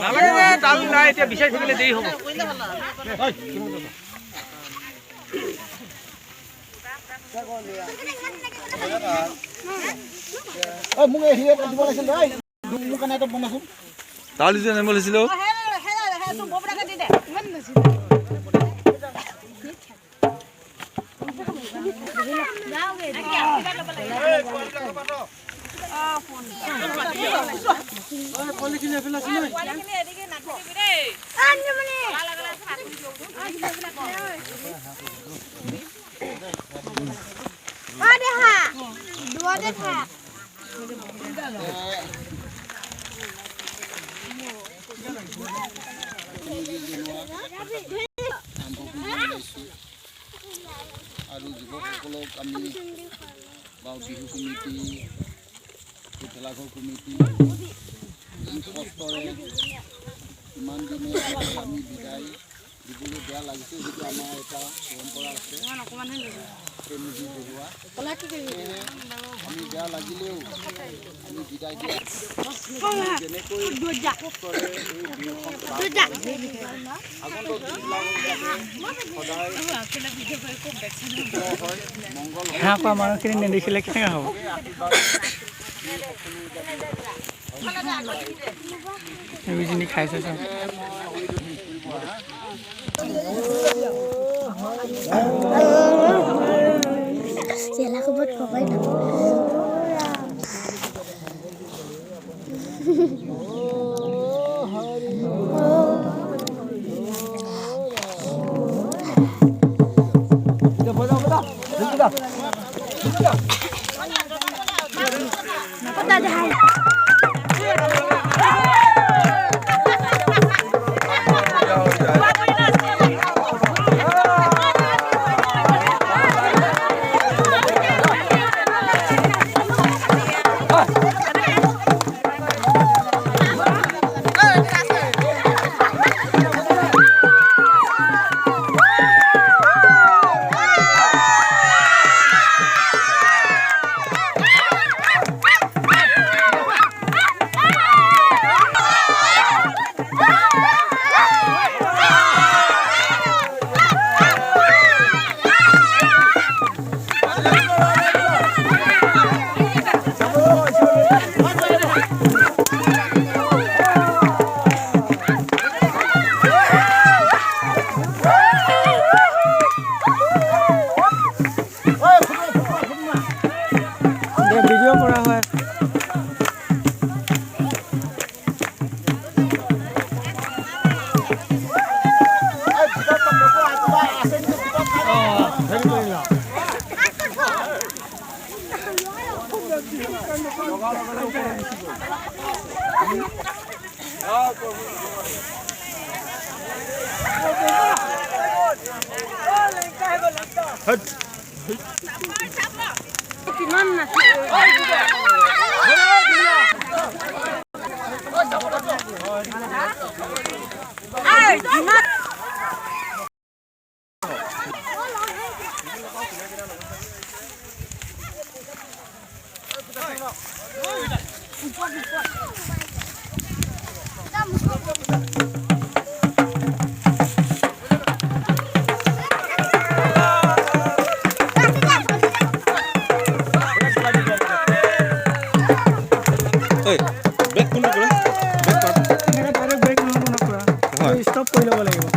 নালাগে তাল নাই এতিয়া বিচাৰি থাকিলে দেৰি হ'ব মোক এই হিয়ে দিব লাগিছিল দেই মোক কেনে এটা বনাচোন তাল যে নেম লৈছিলো আৰু যুৱকসকলক আমি বিহু কমিটি ভেলাঘৰ কমিটি কষ্টৰে ইমান দিনে আমি বিদায় দিবলৈ বেয়া লাগিছে যিটো আমাৰ এটা পৰম্পৰা আছে মেজি জ্বলোৱা আমি বেয়া লাগিলেও আমি বিদায় দিয়া যেনেকৈ কষ্টৰে এই বিহুখন আগন্তুক হাঁহ খোৱা মানুহখিনি নেদেখিলে কেনেকৈ হ'ব এইখিনি খাইছে চব Sila ko ba't ko kayo na? Video' কৰা হয় stop কৰি ল'ব লাগিব